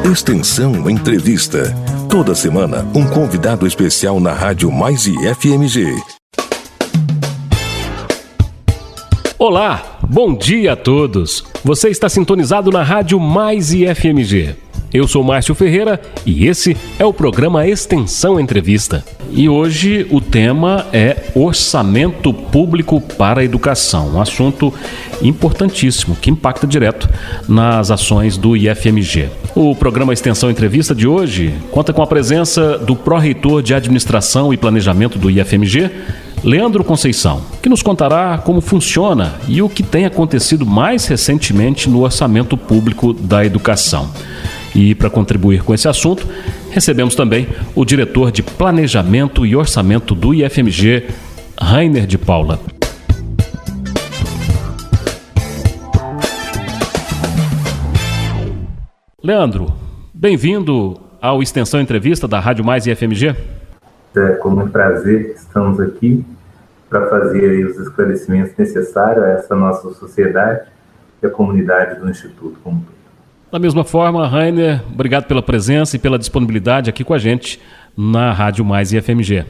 Extensão Entrevista. Toda semana, um convidado especial na Rádio Mais IFMG. Olá, bom dia a todos. Você está sintonizado na Rádio Mais IFMG. Eu sou Márcio Ferreira e esse é o programa Extensão Entrevista. E hoje o tema é Orçamento Público para a Educação, um assunto importantíssimo que impacta direto nas ações do IFMG. O programa Extensão Entrevista de hoje conta com a presença do pró-reitor de Administração e Planejamento do IFMG, Leandro Conceição, que nos contará como funciona e o que tem acontecido mais recentemente no orçamento público da educação. E para contribuir com esse assunto, recebemos também o diretor de Planejamento e Orçamento do IFMG, Rainer de Paula. Leandro, bem-vindo ao Extensão Entrevista da Rádio Mais IFMG. É com muito prazer que estamos aqui para fazer aí os esclarecimentos necessários a essa nossa sociedade e a comunidade do Instituto como todo. Da mesma forma, Rainer, obrigado pela presença e pela disponibilidade aqui com a gente na Rádio Mais IFMG.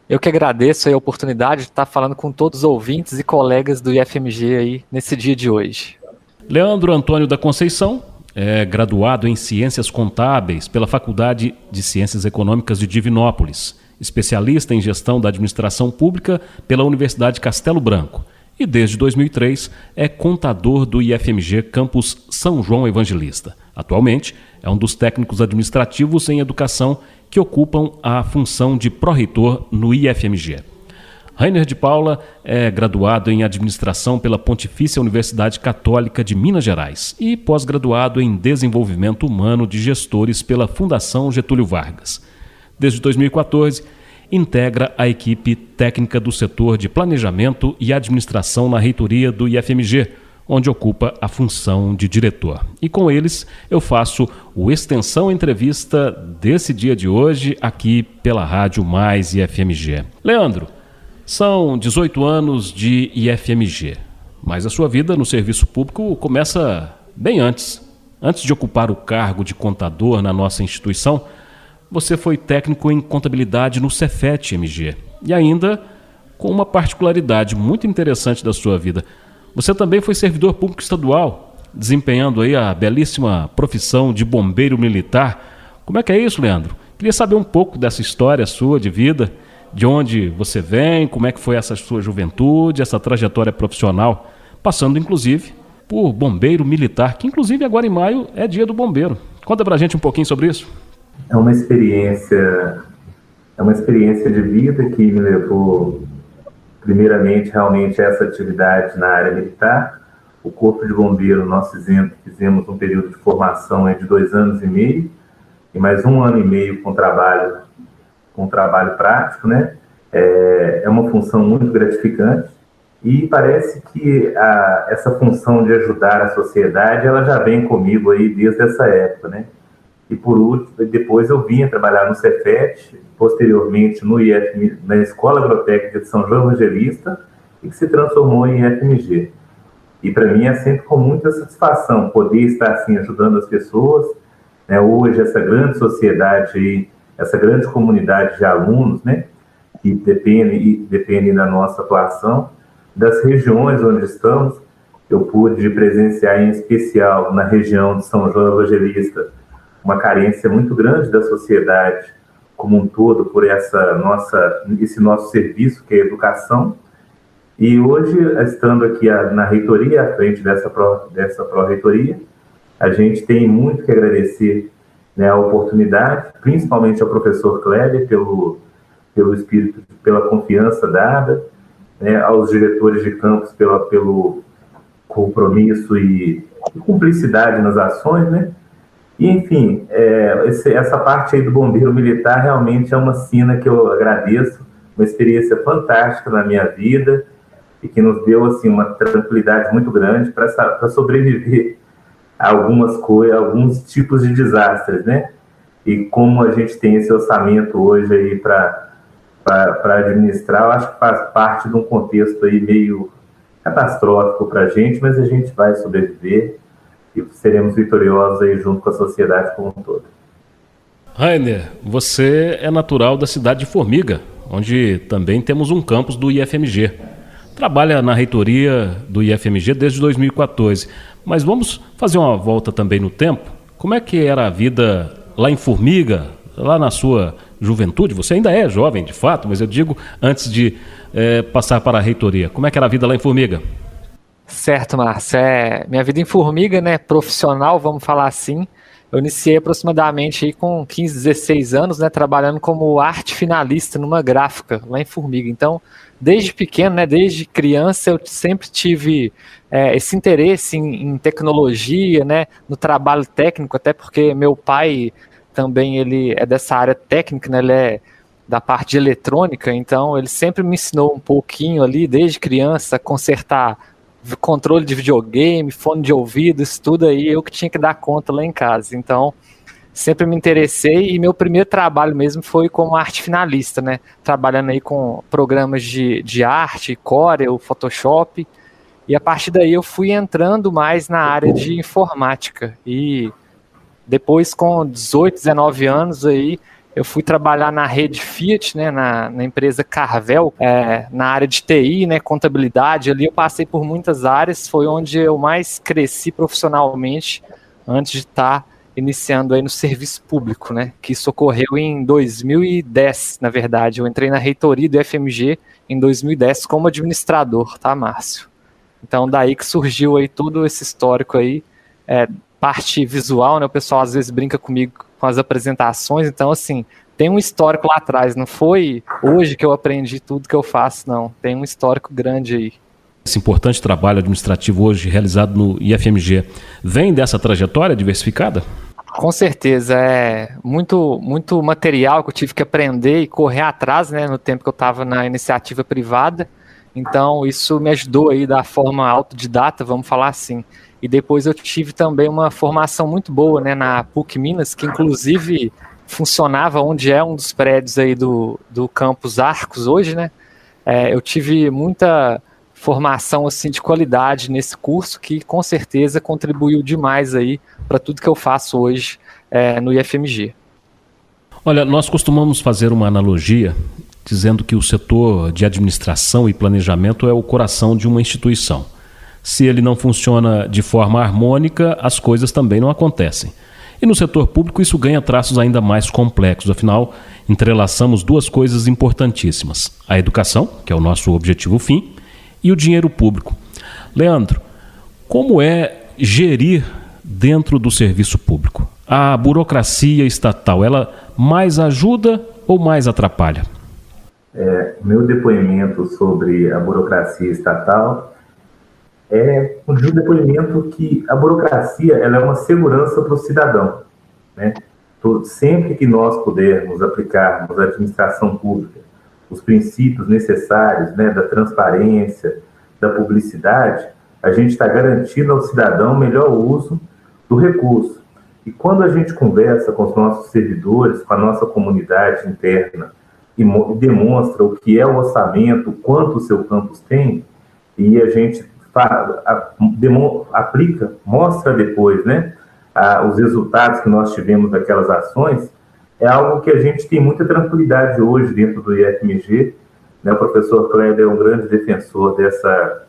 Eu que agradeço a oportunidade de estar falando com todos os ouvintes e colegas do IFMG aí nesse dia de hoje. Leandro Antônio da Conceição é graduado em Ciências Contábeis pela Faculdade de Ciências Econômicas de Divinópolis, especialista em Gestão da Administração Pública pela Universidade Castelo Branco. E desde 2003 é contador do IFMG Campus São João Evangelista. Atualmente é um dos técnicos administrativos em educação que ocupam a função de pró-reitor no IFMG. Rainer de Paula é graduado em administração pela Pontifícia Universidade Católica de Minas Gerais e pós-graduado em desenvolvimento humano de gestores pela Fundação Getúlio Vargas. Desde 2014, integra a equipe técnica do setor de planejamento e administração na reitoria do IFMG, onde ocupa a função de diretor. E com eles eu faço o Extensão Entrevista desse dia de hoje aqui pela Rádio Mais IFMG. Leandro, são 18 anos de IFMG, mas a sua vida no serviço público começa bem antes. Antes de ocupar o cargo de contador na nossa instituição, você foi técnico em contabilidade no Cefet-MG e ainda com uma particularidade muito interessante da sua vida. Você também foi servidor público estadual, desempenhando aí a belíssima profissão de bombeiro militar. Como é que é isso, Leandro? Queria saber um pouco dessa história sua de vida, de onde você vem, como é que foi essa sua juventude, essa trajetória profissional, passando inclusive por bombeiro militar, que inclusive agora em maio é dia do bombeiro. Conta pra gente um pouquinho sobre isso. É uma experiência de vida que me levou, primeiramente, realmente a essa atividade na área militar. O Corpo de Bombeiro, nós fizemos um período de formação de 2 anos e meio, e mais 1 ano e meio com trabalho prático, né? É uma função muito gratificante, e parece que essa função de ajudar a sociedade, ela já vem comigo aí desde essa época, né? E por último, depois eu vim trabalhar no Cefet, posteriormente no na Escola Agrotécnica de São João Evangelista, e que se transformou em IFMG. E para mim é sempre com muita satisfação poder estar assim ajudando as pessoas, né? Hoje essa grande sociedade aí, essa grande comunidade de alunos, né, que dependem da nossa atuação, das regiões onde estamos. Eu pude presenciar em especial na região de São João Evangelista uma carência muito grande da sociedade como um todo por esse nosso serviço, que é a educação. E hoje, estando aqui na reitoria, à frente dessa pró-reitoria, a gente tem muito que agradecer, né, a oportunidade, principalmente ao professor Kleber pelo espírito, pela confiança dada, né, aos diretores de campus pelo compromisso e cumplicidade nas ações, né? E, enfim, essa parte aí do bombeiro militar realmente é uma sina que eu agradeço, uma experiência fantástica na minha vida e que nos deu assim, uma tranquilidade muito grande para sobreviver a alguns tipos de desastres, né? E como a gente tem esse orçamento hoje aí para administrar, eu acho que faz parte de um contexto aí meio catastrófico para a gente, mas a gente vai sobreviver. e seremos vitoriosos aí junto com a sociedade como um todo. Rainer, você é natural da cidade de Formiga, onde também temos um campus do IFMG. Trabalha na reitoria do IFMG desde 2014, mas vamos fazer uma volta também no tempo. Como é que era a vida lá em Formiga, lá na sua juventude? Você ainda é jovem, de fato, mas eu digo antes de passar para a reitoria. Como é que era a vida lá em Formiga? Certo, Márcio. Minha vida em Formiga, né, profissional, vamos falar assim, eu iniciei aproximadamente aí com 15, 16 anos, né, trabalhando como arte finalista numa gráfica lá em Formiga. Então, desde pequeno, né, desde criança, eu sempre tive esse interesse em tecnologia, né, no trabalho técnico, até porque meu pai também ele é dessa área técnica, né, ele é da parte de eletrônica, então ele sempre me ensinou um pouquinho ali, desde criança, a consertar controle de videogame, fone de ouvido, isso tudo aí eu que tinha que dar conta lá em casa. Então, sempre me interessei e meu primeiro trabalho mesmo foi como arte finalista, né? Trabalhando aí com programas de arte, Corel, Photoshop. E a partir daí eu fui entrando mais na área de informática. E depois, com 18, 19 anos aí, eu fui trabalhar na rede Fiat, né, na empresa Carvel, na área de TI, né, contabilidade. Ali eu passei por muitas áreas, foi onde eu mais cresci profissionalmente antes de estar iniciando aí no serviço público, né, que isso ocorreu em 2010, na verdade. Eu entrei na reitoria do FMG em 2010 como administrador, tá, Márcio? Então daí que surgiu aí todo esse histórico aí, parte visual, né, o pessoal às vezes brinca comigo com as apresentações, então assim, tem um histórico lá atrás, não foi hoje que eu aprendi tudo que eu faço, não, tem um histórico grande aí. Esse importante trabalho administrativo hoje realizado no IFMG vem dessa trajetória diversificada? Com certeza, muito material que eu tive que aprender e correr atrás, né, no tempo que eu estava na iniciativa privada, então isso me ajudou aí da forma autodidata, vamos falar assim. E depois eu tive também uma formação muito boa, né, na PUC Minas, que inclusive funcionava onde é um dos prédios aí do campus Arcos hoje, né? Eu tive muita formação assim, de qualidade nesse curso, que com certeza contribuiu demais aí para tudo que eu faço hoje no IFMG. Olha, nós costumamos fazer uma analogia dizendo que o setor de administração e planejamento é o coração de uma instituição. Se ele não funciona de forma harmônica, as coisas também não acontecem. E no setor público isso ganha traços ainda mais complexos, afinal, entrelaçamos duas coisas importantíssimas: a educação, que é o nosso objetivo fim, e o dinheiro público. Leandro, como é gerir dentro do serviço público? A burocracia estatal, ela mais ajuda ou mais atrapalha? Meu depoimento sobre a burocracia estatal é um depoimento que a burocracia ela é uma segurança para o cidadão, né? Sempre que nós pudermos aplicarmos a administração pública, os princípios necessários, né, da transparência, da publicidade, a gente está garantindo ao cidadão o melhor uso do recurso. E quando a gente conversa com os nossos servidores, com a nossa comunidade interna, e demonstra o que é o orçamento, quanto o seu campus tem, e a gente aplica, mostra depois, né, os resultados que nós tivemos daquelas ações, é algo que a gente tem muita tranquilidade hoje dentro do IFMG, né? O professor Kleber é um grande defensor dessa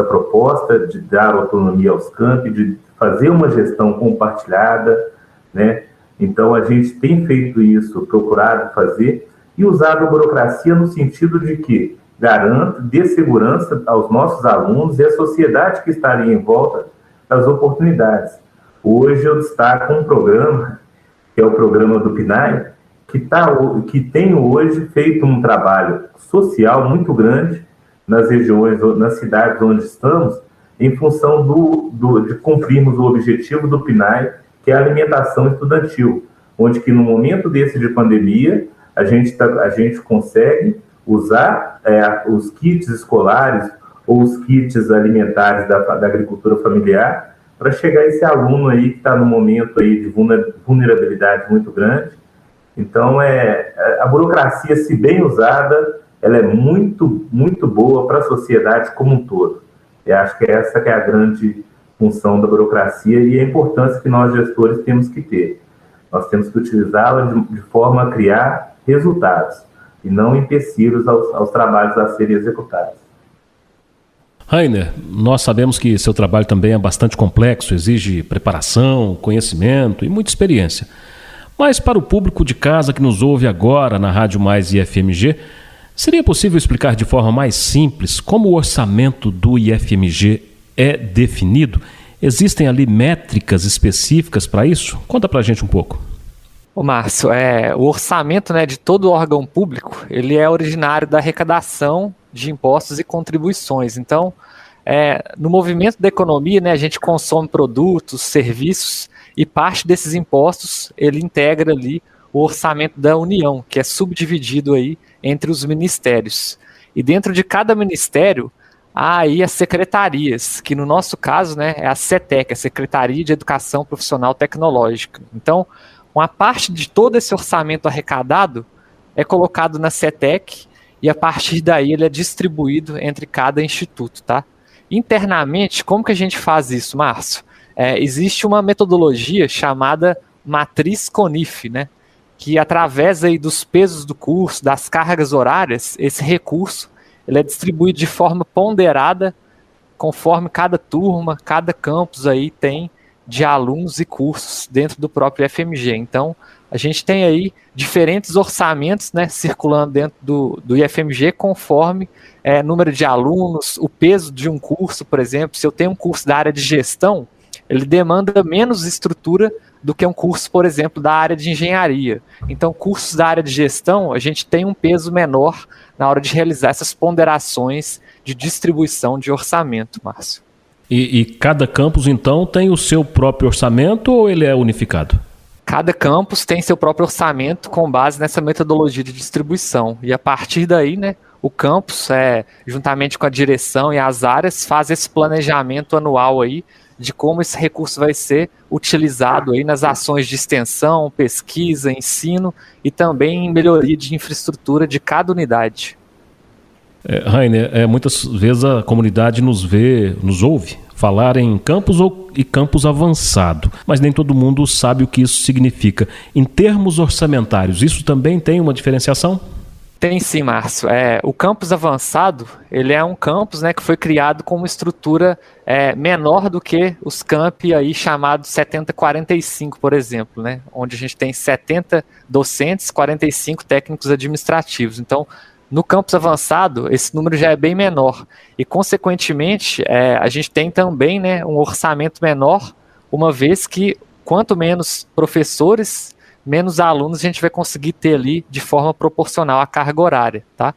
proposta de dar autonomia aos campi, de fazer uma gestão compartilhada, né? Então a gente tem feito isso, procurado fazer, e usado a burocracia no sentido de que dê segurança aos nossos alunos e à sociedade que está ali em volta das oportunidades. Hoje eu destaco um programa, que é o programa do PNAE, que tem hoje feito um trabalho social muito grande nas regiões, nas cidades onde estamos, em função de cumprirmos o objetivo do PNAE, que é a alimentação estudantil, onde que no momento desse de pandemia, a gente consegue usar os kits escolares ou os kits alimentares da agricultura familiar para chegar esse aluno aí que está no momento aí de vulnerabilidade muito grande. Então, a burocracia, se bem usada, ela é muito, muito boa para a sociedade como um todo. Eu acho que essa que é a grande função da burocracia e a importância que nós, gestores, temos que ter. Nós temos que utilizá-la de forma a criar resultados e não empecilhos aos trabalhos a serem executados. Rainer, nós sabemos que seu trabalho também é bastante complexo, exige preparação, conhecimento e muita experiência. Mas para o público de casa que nos ouve agora na Rádio Mais IFMG, seria possível explicar de forma mais simples como o orçamento do IFMG é definido? Existem ali métricas específicas para isso? Conta para a gente um pouco. Ô Márcio, o orçamento, né, de todo órgão público, ele é originário da arrecadação de impostos e contribuições. Então, no movimento da economia, né, a gente consome produtos, serviços, e parte desses impostos ele integra ali o orçamento da União, que é subdividido aí entre os ministérios. E dentro de cada ministério há aí as secretarias, que no nosso caso, né, é a CETEC, a Secretaria de Educação Profissional Tecnológica. Então, uma parte de todo esse orçamento arrecadado é colocado na CETEC e a partir daí ele é distribuído entre cada instituto, tá? Internamente, como que a gente faz isso, Márcio? Existe uma metodologia chamada Matriz CONIF, né? Que através aí dos pesos do curso, das cargas horárias, esse recurso ele é distribuído de forma ponderada conforme cada turma, cada campus aí tem de alunos e cursos dentro do próprio IFMG. Então, a gente tem aí diferentes orçamentos, né, circulando dentro do IFMG conforme número de alunos, o peso de um curso, por exemplo. Se eu tenho um curso da área de gestão, ele demanda menos estrutura do que um curso, por exemplo, da área de engenharia. Então, cursos da área de gestão, a gente tem um peso menor na hora de realizar essas ponderações de distribuição de orçamento, Márcio. E cada campus, então, tem o seu próprio orçamento ou ele é unificado? Cada campus tem seu próprio orçamento com base nessa metodologia de distribuição. E a partir daí, né, o campus, juntamente com a direção e as áreas, faz esse planejamento anual aí de como esse recurso vai ser utilizado aí nas ações de extensão, pesquisa, ensino e também em melhoria de infraestrutura de cada unidade. Rainer, muitas vezes a comunidade nos ouve falar em campus e campus avançado, mas nem todo mundo sabe o que isso significa. Em termos orçamentários, isso também tem uma diferenciação? Tem sim, Márcio. O campus avançado, ele é um campus, né, que foi criado com uma estrutura menor do que os campi aí chamados 70-45, por exemplo, né, onde a gente tem 70 docentes, 45 técnicos administrativos. Então, no campus avançado, esse número já é bem menor e, consequentemente, a gente tem também, né, um orçamento menor, uma vez que quanto menos professores, menos alunos a gente vai conseguir ter ali de forma proporcional à carga horária, tá?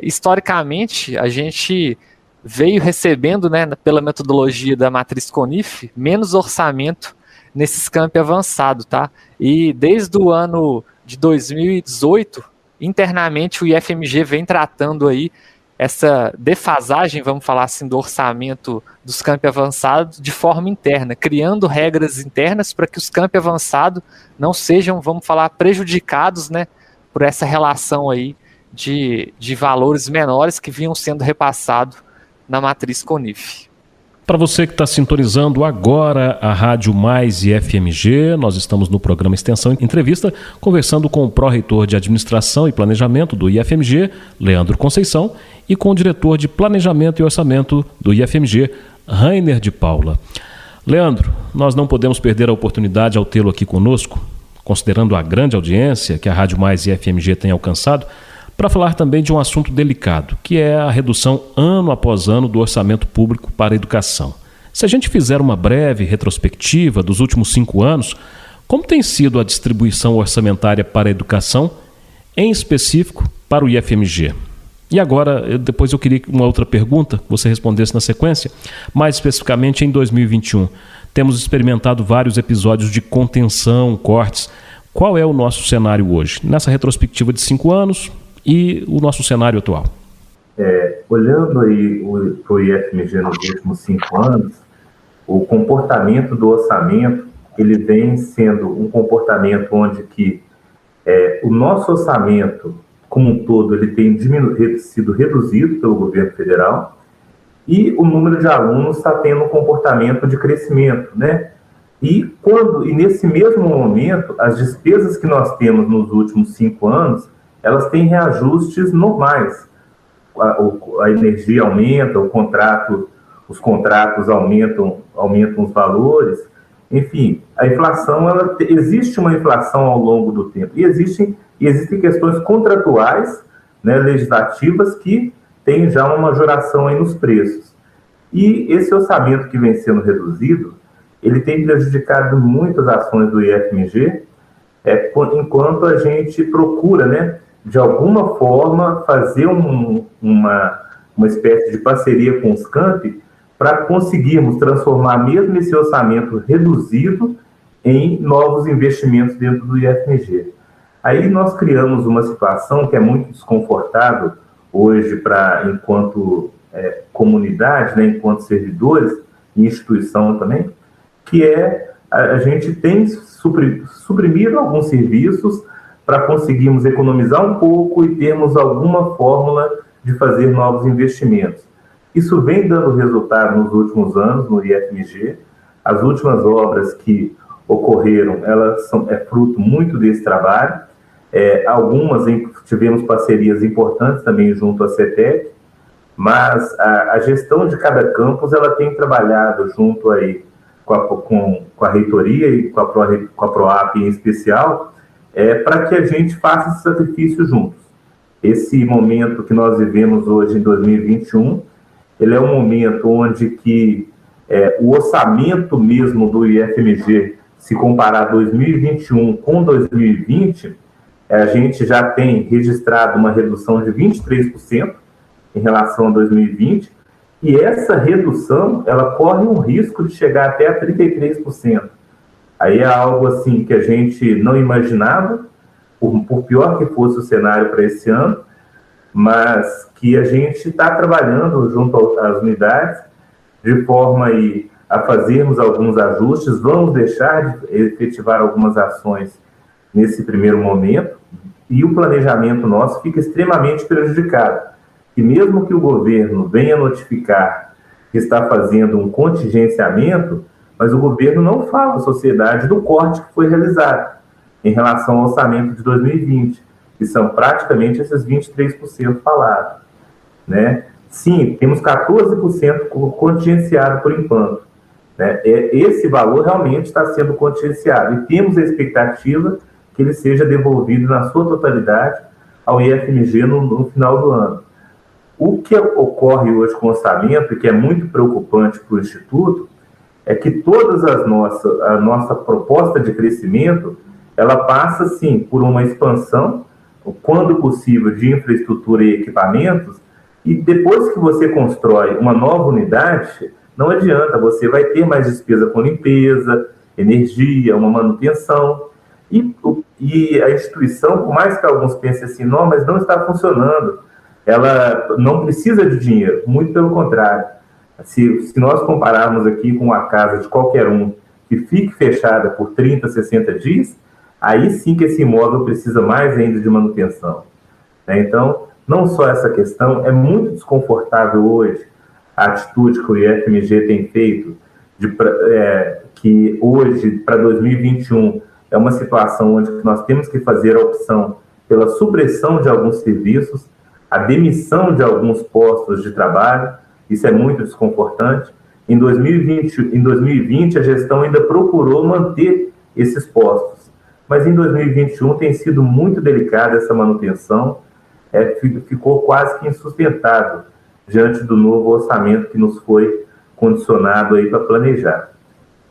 Historicamente, a gente veio recebendo, né, pela metodologia da Matriz CONIF, menos orçamento nesses campi avançados, tá? E desde o ano de 2018, internamente o IFMG vem tratando aí essa defasagem, vamos falar assim, do orçamento dos campi avançados de forma interna, criando regras internas para que os campi avançados não sejam, vamos falar, prejudicados, né, por essa relação aí de valores menores que vinham sendo repassados na Matriz CONIF. Para você que está sintonizando agora a Rádio Mais IFMG, nós estamos no programa Extensão Entrevista, conversando com o pró-reitor de Administração e Planejamento do IFMG, Leandro Conceição, e com o diretor de Planejamento e Orçamento do IFMG, Rainer de Paula. Leandro, nós não podemos perder a oportunidade ao tê-lo aqui conosco, considerando a grande audiência que a Rádio Mais IFMG tem alcançado, para falar também de um assunto delicado, que é a redução ano após ano do orçamento público para a educação. Se a gente fizer uma breve retrospectiva dos últimos 5 anos, como tem sido a distribuição orçamentária para a educação, em específico para o IFMG? E agora, depois eu queria uma outra pergunta, que você respondesse na sequência, mais especificamente em 2021. Temos experimentado vários episódios de contenção, cortes. Qual é o nosso cenário hoje? Nessa retrospectiva de 5 anos... e o nosso cenário atual? Olhando aí para o IFMG nos últimos 5 anos, o comportamento do orçamento, ele vem sendo um comportamento onde que o nosso orçamento, como um todo, ele tem sido reduzido pelo governo federal, e o número de alunos está tendo um comportamento de crescimento, né? E nesse mesmo momento, as despesas que nós temos nos últimos 5 anos, elas têm reajustes normais. A energia aumenta, os contratos aumentam os valores, enfim, a inflação, existe uma inflação ao longo do tempo, e existem questões contratuais, né, legislativas, que têm já uma majoração aí nos preços. E esse orçamento que vem sendo reduzido, ele tem prejudicado muitas ações do IFMG, enquanto a gente procura, né, de alguma forma, fazer uma espécie de parceria com os campi para conseguirmos transformar mesmo esse orçamento reduzido em novos investimentos dentro do IFMG. Aí nós criamos uma situação que é muito desconfortável hoje enquanto comunidade, né, enquanto servidores e instituição também, que a gente tem suprimido alguns serviços para conseguirmos economizar um pouco e termos alguma fórmula de fazer novos investimentos. Isso vem dando resultado nos últimos anos no IFMG. As últimas obras que ocorreram, elas são fruto muito desse trabalho. Algumas tivemos parcerias importantes também junto à CETEC, mas a gestão de cada campus ela tem trabalhado junto aí com a reitoria e com a PROAP em especial, para que a gente faça esse sacrifício juntos. Esse momento que nós vivemos hoje em 2021, ele é um momento onde que o orçamento mesmo do IFMG, se comparar 2021 com 2020, a gente já tem registrado uma redução de 23% em relação a 2020, e essa redução, ela corre um risco de chegar até a 33%. Aí é algo assim que a gente não imaginava, por pior que fosse o cenário para esse ano, mas que a gente está trabalhando junto às unidades de forma a fazermos alguns ajustes. Vamos deixar de efetivar algumas ações nesse primeiro momento, e o planejamento nosso fica extremamente prejudicado. E mesmo que o governo venha notificar que está fazendo um contingenciamento, mas o governo não fala à sociedade do corte que foi realizado em relação ao orçamento de 2020, que são praticamente esses 23% falados, né? Sim, temos 14% contingenciado por enquanto, né? Esse valor realmente está sendo contingenciado, e temos a expectativa que ele seja devolvido na sua totalidade ao IFMG no final do ano. O que ocorre hoje com o orçamento, e que é muito preocupante para o Instituto, é que todas a nossa proposta de crescimento, ela passa, sim, por uma expansão, quando possível, de infraestrutura e equipamentos, e depois que você constrói uma nova unidade, não adianta, você vai ter mais despesa com limpeza, energia, uma manutenção, e a instituição, por mais que alguns pensem assim, não, mas não está funcionando, ela não precisa de dinheiro, muito pelo contrário. Se nós compararmos aqui com uma casa de qualquer um que fique fechada por 30, 60 dias, aí sim que esse imóvel precisa mais ainda de manutenção. Então, não só essa questão, é muito desconfortável hoje a atitude que o IFMG tem feito, que hoje, para 2021, é uma situação onde nós temos que fazer a opção pela supressão de alguns serviços, a demissão de alguns postos de trabalho. Isso é muito desconfortante. Em 2020, a gestão ainda procurou manter esses postos, mas em 2021 tem sido muito delicada essa manutenção, ficou quase que insustentável diante do novo orçamento que nos foi condicionado aí para planejar.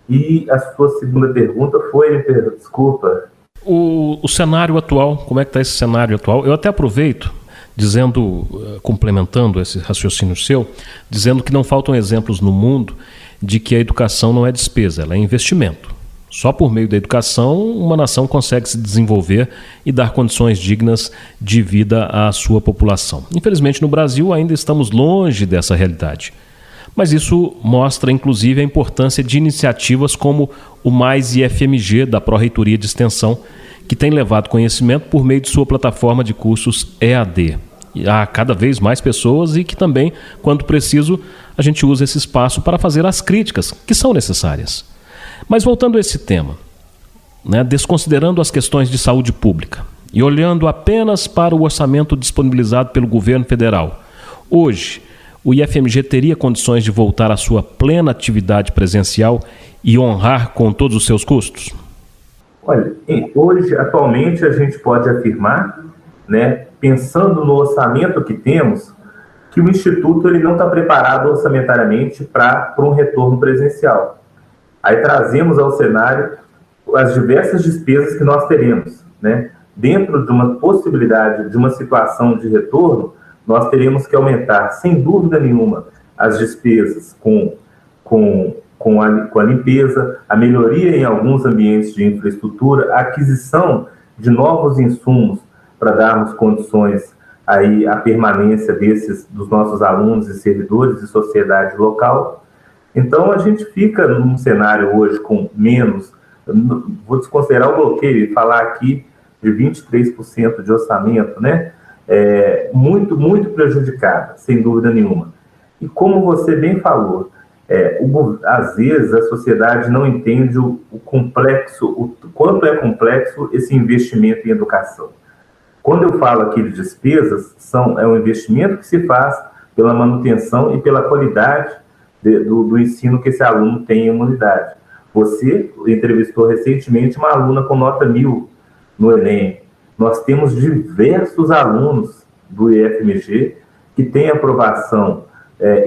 E a sua segunda pergunta foi, desculpa. O cenário atual, como é que está esse cenário atual? Eu até aproveito, complementando esse raciocínio seu, dizendo que não faltam exemplos no mundo de que a educação não é despesa, ela é investimento. Só por meio da educação, uma nação consegue se desenvolver e dar condições dignas de vida à sua população. Infelizmente, no Brasil, ainda estamos longe dessa realidade. Mas isso mostra, inclusive, a importância de iniciativas como o Mais IFMG, da Pró-Reitoria de Extensão, que tem levado conhecimento por meio de sua plataforma de cursos EAD. a cada vez mais pessoas e que também, quando preciso, a gente usa esse espaço para fazer as críticas que são necessárias. Mas voltando a esse tema, né, desconsiderando as questões de saúde pública e olhando apenas para o orçamento disponibilizado pelo governo federal, hoje o IFMG teria condições de voltar à sua plena atividade presencial e honrar com todos os seus custos? Olha, hoje, atualmente, a gente pode afirmar, né, pensando no orçamento que temos, que o Instituto ele não está preparado orçamentariamente para um retorno presencial. Aí trazemos ao cenário as diversas despesas que nós teremos, né? Dentro de uma possibilidade de uma situação de retorno, nós teremos que aumentar, sem dúvida nenhuma, as despesas com a limpeza, a melhoria em alguns ambientes de infraestrutura, a aquisição de novos insumos para darmos condições aí à permanência dos nossos alunos e servidores e sociedade local. Então, a gente fica num cenário hoje com menos, vou desconsiderar o bloqueio e falar aqui de 23% de orçamento, né? Muito, muito prejudicada, sem dúvida nenhuma. E como você bem falou, às vezes a sociedade não entende o quanto é complexo esse investimento em educação. Quando eu falo aqui de despesas, é um investimento que se faz pela manutenção e pela qualidade do ensino que esse aluno tem em imunidade. Você entrevistou recentemente uma aluna com nota 1000 no Enem. Nós temos diversos alunos do IFMG que têm aprovação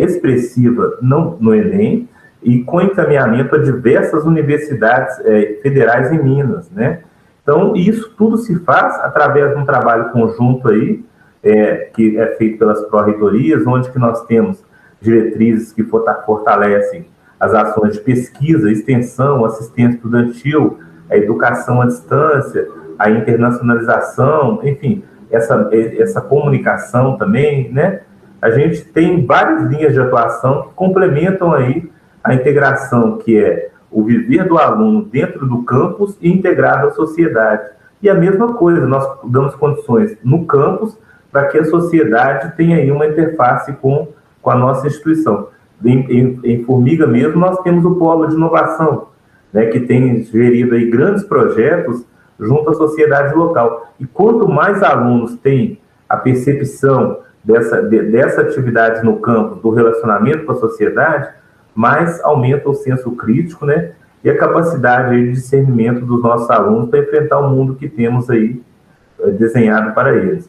expressiva no Enem e com encaminhamento a diversas universidades federais em Minas, né? Então, isso tudo se faz através de um trabalho conjunto aí, que é feito pelas pró-reitorias, onde que nós temos diretrizes que fortalecem as ações de pesquisa, extensão, assistência estudantil, a educação à distância, a internacionalização, enfim, essa comunicação também, né? A gente tem várias linhas de atuação que complementam aí a integração, que é o viver do aluno dentro do campus e integrado à sociedade. E a mesma coisa, nós damos condições no campus para que a sociedade tenha aí uma interface com a nossa instituição. Em Formiga mesmo, nós temos o Polo de Inovação, né, que tem gerido aí grandes projetos junto à sociedade local. E quanto mais alunos têm a percepção dessa atividade no campo, do relacionamento com a sociedade, mais aumenta o senso crítico, né, e a capacidade aí de discernimento dos nossos alunos para enfrentar o mundo que temos aí desenhado para eles.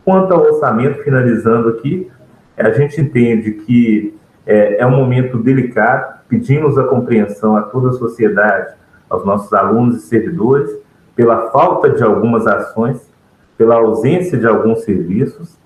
Quanto ao orçamento, finalizando aqui, a gente entende que é um momento delicado, pedimos a compreensão a toda a sociedade, aos nossos alunos e servidores, pela falta de algumas ações, pela ausência de alguns serviços,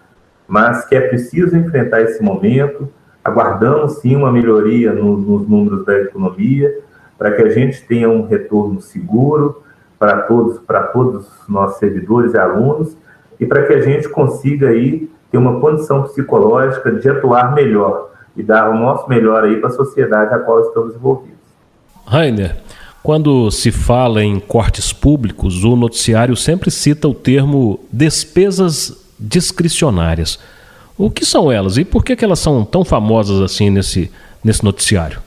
mas que é preciso enfrentar esse momento. Aguardamos sim uma melhoria nos números da economia, para que a gente tenha um retorno seguro para todos os nossos servidores e alunos, e para que a gente consiga aí ter uma condição psicológica de atuar melhor e dar o nosso melhor aí para a sociedade a qual estamos envolvidos. Rainer, quando se fala em cortes públicos, o noticiário sempre cita o termo despesas discricionárias. O que são elas e por que elas são tão famosas assim nesse noticiário?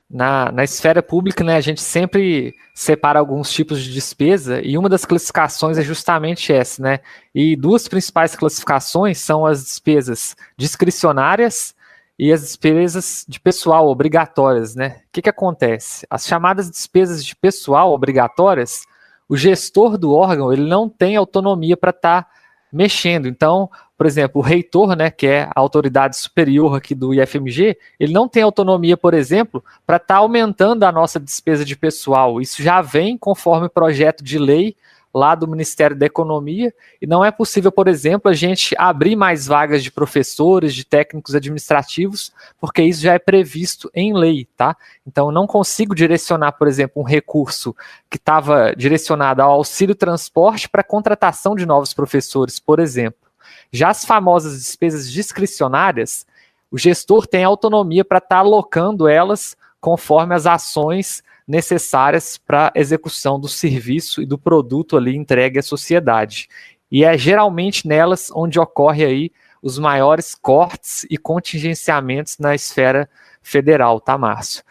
Na esfera pública, né, a gente sempre separa alguns tipos de despesa e uma das classificações é justamente essa, né? E duas principais classificações são as despesas discricionárias e as despesas de pessoal obrigatórias, né? O que acontece? As chamadas despesas de pessoal obrigatórias, o gestor do órgão ele não tem autonomia para estar mexendo. Então, por exemplo, o reitor, né, que é a autoridade superior aqui do IFMG, ele não tem autonomia, por exemplo, para estar aumentando a nossa despesa de pessoal. Isso já vem conforme projeto de lei lá do Ministério da Economia, e não é possível, por exemplo, a gente abrir mais vagas de professores, de técnicos administrativos, porque isso já é previsto em lei, tá? Então, eu não consigo direcionar, por exemplo, um recurso que estava direcionado ao auxílio transporte para contratação de novos professores, por exemplo. Já as famosas despesas discricionárias, o gestor tem autonomia para estar alocando elas conforme as ações necessárias para a execução do serviço e do produto ali entregue à sociedade. E é geralmente nelas onde ocorre aí os maiores cortes e contingenciamentos na esfera federal, tá, Márcio?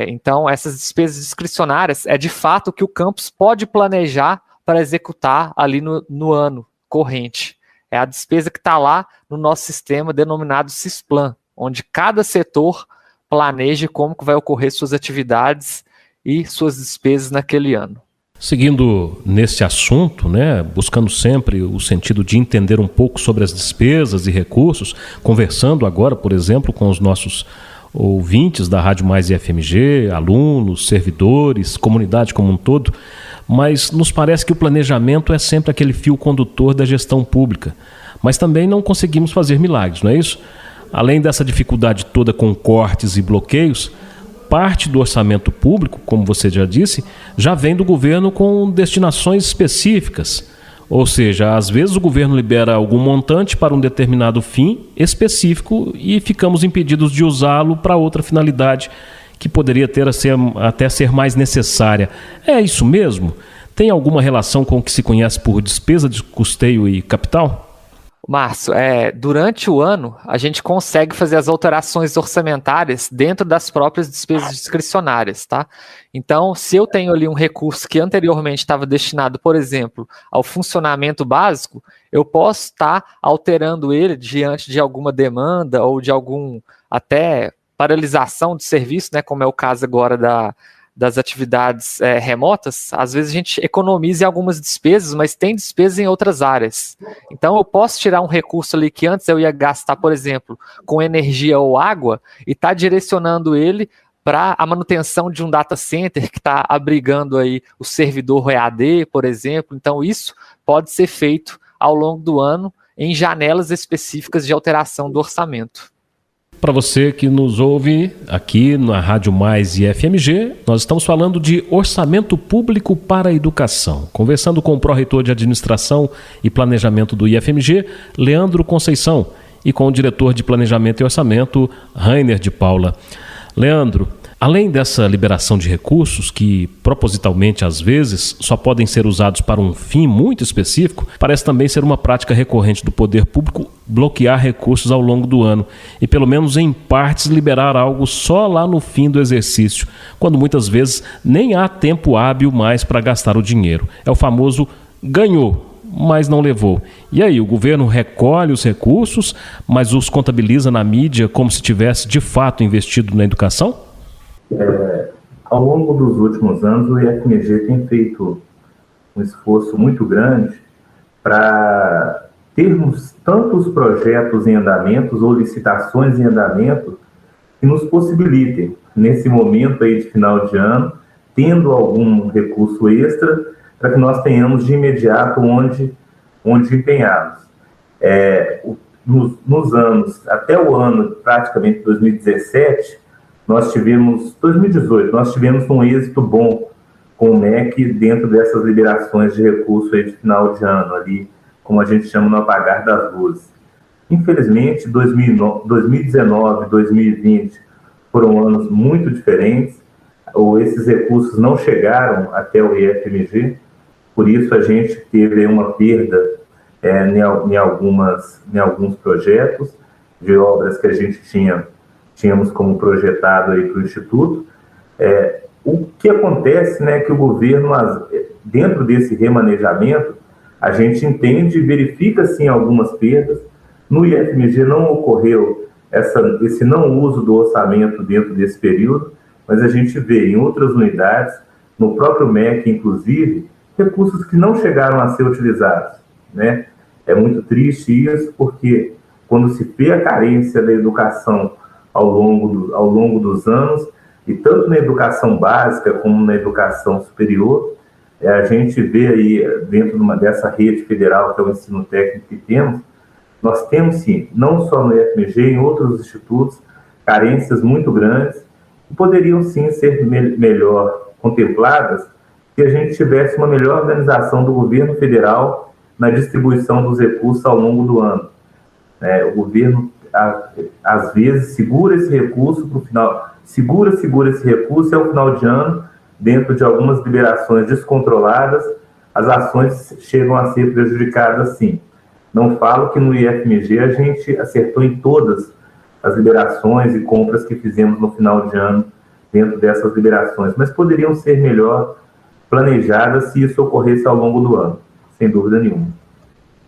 Então, essas despesas discricionárias é de fato o que o campus pode planejar para executar ali no ano corrente. É a despesa que está lá no nosso sistema denominado Cisplan, onde cada setor planeja como que vai ocorrer suas atividades e suas despesas naquele ano. Seguindo nesse assunto, né, buscando sempre o sentido de entender um pouco sobre as despesas e recursos, conversando agora, por exemplo, com os nossos ouvintes da Rádio Mais e FMG, alunos, servidores, comunidade como um todo, mas nos parece que o planejamento é sempre aquele fio condutor da gestão pública. Mas também não conseguimos fazer milagres, não é isso? Além dessa dificuldade toda com cortes e bloqueios, parte do orçamento público, como você já disse, já vem do governo com destinações específicas. Ou seja, às vezes o governo libera algum montante para um determinado fim específico e ficamos impedidos de usá-lo para outra finalidade que poderia até ser mais necessária. É isso mesmo? Tem alguma relação com o que se conhece por despesa de custeio e capital? Márcio, durante o ano a gente consegue fazer as alterações orçamentárias dentro das próprias despesas discricionárias, tá? Então, se eu tenho ali um recurso que anteriormente estava destinado, por exemplo, ao funcionamento básico, eu posso estar alterando ele diante de alguma demanda ou de algum até paralisação de serviço, né? Como é o caso agora das atividades remotas. Às vezes a gente economiza em algumas despesas, mas tem despesas em outras áreas. Então eu posso tirar um recurso ali que antes eu ia gastar, por exemplo, com energia ou água, e estar direcionando ele para a manutenção de um data center que está abrigando aí o servidor EAD, por exemplo. Então isso pode ser feito ao longo do ano em janelas específicas de alteração do orçamento. Para você que nos ouve aqui na Rádio Mais e FMG, nós estamos falando de orçamento público para a educação. Conversando com o pró-reitor de administração e planejamento do IFMG, Leandro Conceição, e com o diretor de planejamento e orçamento, Rainer de Paula. Leandro, além dessa liberação de recursos, que propositalmente às vezes só podem ser usados para um fim muito específico, parece também ser uma prática recorrente do poder público bloquear recursos ao longo do ano e pelo menos em partes liberar algo só lá no fim do exercício, quando muitas vezes nem há tempo hábil mais para gastar o dinheiro. É o famoso ganhou, mas não levou. E aí, o governo recolhe os recursos, mas os contabiliza na mídia como se tivesse de fato investido na educação? Ao longo dos últimos anos, o IFMG tem feito um esforço muito grande para termos tantos projetos em andamento ou licitações em andamento que nos possibilitem, nesse momento aí de final de ano, tendo algum recurso extra, para que nós tenhamos de imediato onde empenhá-los. Nos anos, até o ano praticamente 2017, 2018, nós tivemos um êxito bom com o MEC dentro dessas liberações de recursos aí de final de ano, ali, como a gente chama no apagar das luzes. Infelizmente, 2019 e 2020 foram anos muito diferentes, ou esses recursos não chegaram até o IFMG, por isso a gente teve uma perda em alguns projetos de obras que a gente tínhamos como projetado aí para o Instituto. O que acontece, né, que o governo, dentro desse remanejamento, a gente entende e verifica, sim, algumas perdas. No IFMG não ocorreu esse não uso do orçamento dentro desse período, mas a gente vê em outras unidades, no próprio MEC, inclusive, recursos que não chegaram a ser utilizados, né? É muito triste isso, porque quando se vê a carência da educação ao longo dos anos, e tanto na educação básica como na educação superior, a gente vê aí, dentro dessa rede federal, que é o ensino técnico que temos, nós temos sim, não só no IFMG, em outros institutos, carências muito grandes, que poderiam sim ser melhor contempladas se a gente tivesse uma melhor organização do governo federal na distribuição dos recursos ao longo do ano. O governo, às vezes, segura esse recurso para o final, segura esse recurso e ao final de ano, dentro de algumas liberações descontroladas, as ações chegam a ser prejudicadas, sim. Não falo que no IFMG a gente acertou em todas as liberações e compras que fizemos no final de ano dentro dessas liberações, mas poderiam ser melhor planejadas se isso ocorresse ao longo do ano, sem dúvida nenhuma.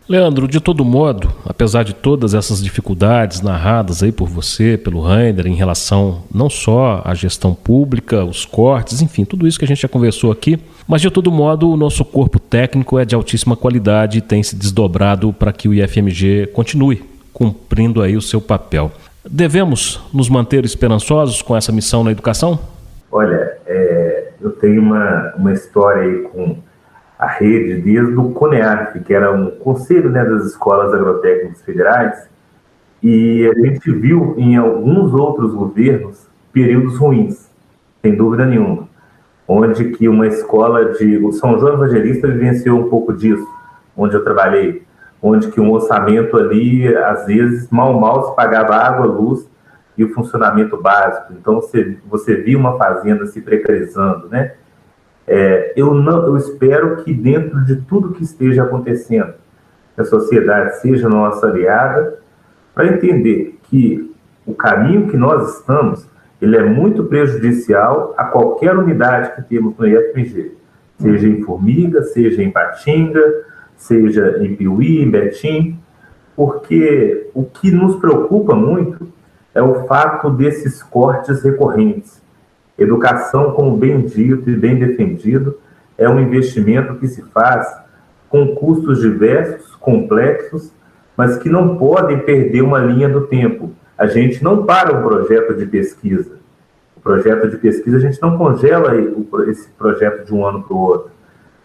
Leandro, de todo modo, apesar de todas essas dificuldades narradas aí por você, pelo Rainer, em relação não só à gestão pública, os cortes, enfim, tudo isso que a gente já conversou aqui, mas de todo modo o nosso corpo técnico é de altíssima qualidade e tem se desdobrado para que o IFMG continue cumprindo aí o seu papel. Devemos nos manter esperançosos com essa missão na educação? Olha, eu tenho uma história aí com a rede desde o CONEAF, que era um conselho, né, das escolas agrotécnicas federais, e a gente viu em alguns outros governos períodos ruins, sem dúvida nenhuma, onde que uma escola o São João Evangelista vivenciou um pouco disso, onde eu trabalhei, onde que um orçamento ali, às vezes, mal se pagava água, luz e o funcionamento básico. Então, você via uma fazenda se precarizando, né? Eu espero que dentro de tudo que esteja acontecendo, a sociedade seja nossa aliada, para entender que o caminho que nós estamos, ele é muito prejudicial a qualquer unidade que temos no IFMG, seja em Formiga, seja em Patinga, seja em Piuí, em Betim, porque o que nos preocupa muito é o fato desses cortes recorrentes. Educação, como bem dito e bem defendido, é um investimento que se faz com custos diversos, complexos, mas que não podem perder uma linha do tempo. A gente não para um projeto de pesquisa. O projeto de pesquisa, a gente não congela esse projeto de um ano para o outro.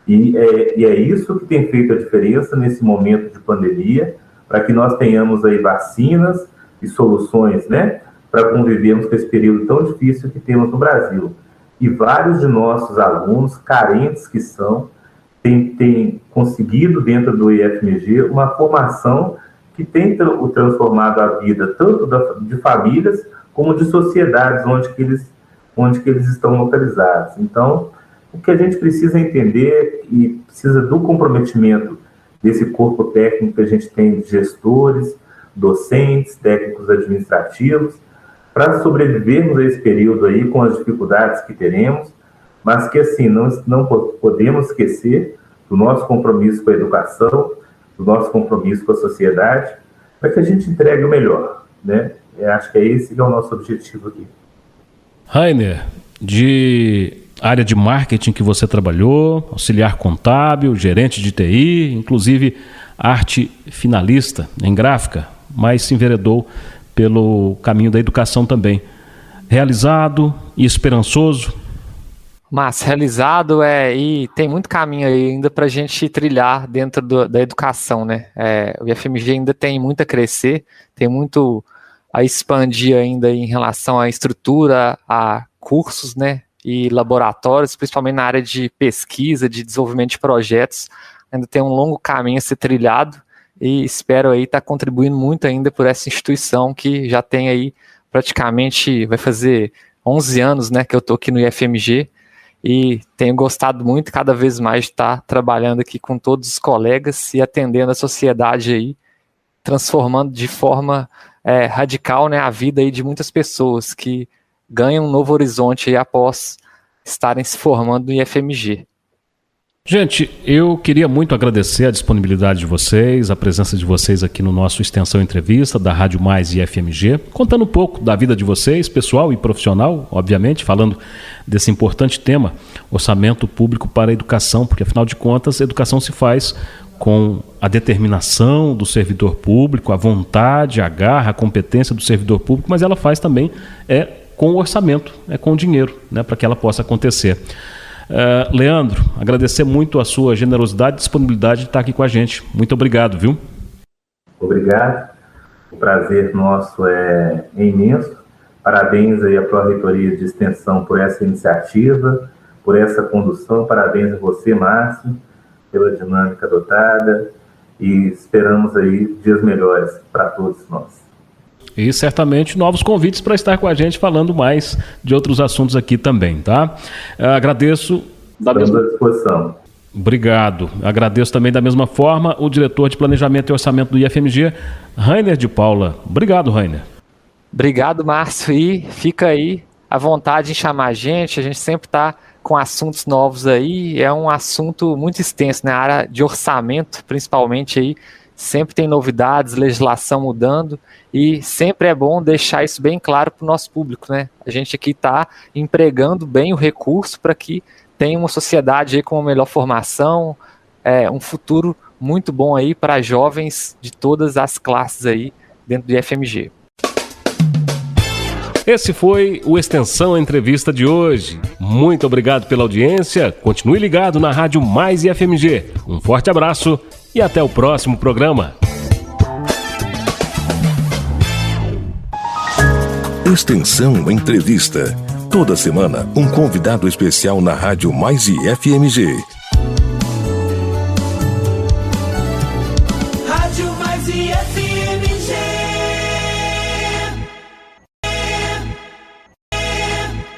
E é isso que tem feito a diferença nesse momento de pandemia, para que nós tenhamos aí vacinas e soluções, né, para convivermos com esse período tão difícil que temos no Brasil. E vários de nossos alunos, carentes que são, têm conseguido dentro do IFMG uma formação que tem transformado a vida tanto de famílias como de sociedades onde que eles estão localizados. Então, o que a gente precisa entender e precisa do comprometimento desse corpo técnico que a gente tem de gestores, docentes, técnicos administrativos, para sobrevivermos a esse período aí com as dificuldades que teremos, mas que assim, não podemos esquecer do nosso compromisso com a educação, do nosso compromisso com a sociedade, para que a gente entregue o melhor, né? Eu acho que esse que é o nosso objetivo aqui. Rainer, de área de marketing que você trabalhou, auxiliar contábil, gerente de TI, inclusive arte finalista em gráfica, mas se enveredou pelo caminho da educação também. Realizado e esperançoso? Mas realizado e tem muito caminho aí ainda para a gente trilhar dentro da educação, né? O IFMG ainda tem muito a crescer, tem muito a expandir ainda em relação à estrutura, a cursos, né? E laboratórios, principalmente na área de pesquisa, de desenvolvimento de projetos. Ainda tem um longo caminho a ser trilhado e espero aí estar contribuindo muito ainda por essa instituição que já tem aí praticamente, vai fazer 11 anos, né, que eu estou aqui no IFMG e tenho gostado muito cada vez mais de estar trabalhando aqui com todos os colegas e atendendo a sociedade aí, transformando de forma radical, né, a vida aí de muitas pessoas que ganham um novo horizonte aí após estarem se formando no IFMG. Gente, eu queria muito agradecer a disponibilidade de vocês, a presença de vocês aqui no nosso Extensão Entrevista da Rádio Mais e FMG, contando um pouco da vida de vocês, pessoal e profissional, obviamente, falando desse importante tema, orçamento público para a educação, porque afinal de contas, a educação se faz com a determinação do servidor público, a vontade, a garra, a competência do servidor público, mas ela faz também com o orçamento, com o dinheiro, né, para que ela possa acontecer. Leandro, agradecer muito a sua generosidade e disponibilidade de estar aqui com a gente. Muito obrigado, viu? Obrigado. O prazer nosso é imenso. Parabéns aí à Pró-Reitoria de Extensão por essa iniciativa, por essa condução. Parabéns a você, Márcio, pela dinâmica adotada. E esperamos aí dias melhores para todos nós. E certamente novos convites para estar com a gente falando mais de outros assuntos aqui também, tá? Agradeço. Estamos à disposição. Obrigado. Agradeço também da mesma forma o diretor de Planejamento e Orçamento do IFMG, Rainer de Paula. Obrigado, Rainer. Obrigado, Márcio, e fica aí à vontade em chamar a gente sempre está com assuntos novos aí, é um assunto muito extenso, né? A área de orçamento, principalmente aí, sempre tem novidades, legislação mudando, e sempre é bom deixar isso bem claro para o nosso público, né? A gente aqui está empregando bem o recurso para que tenha uma sociedade aí com uma melhor formação, um futuro muito bom aí para jovens de todas as classes aí dentro do IFMG. Esse foi o Extensão Entrevista de hoje. Muito obrigado pela audiência. Continue ligado na Rádio Mais IFMG. Um forte abraço e até o próximo programa. Extensão Entrevista. Toda semana, um convidado especial na Rádio Mais IFMG.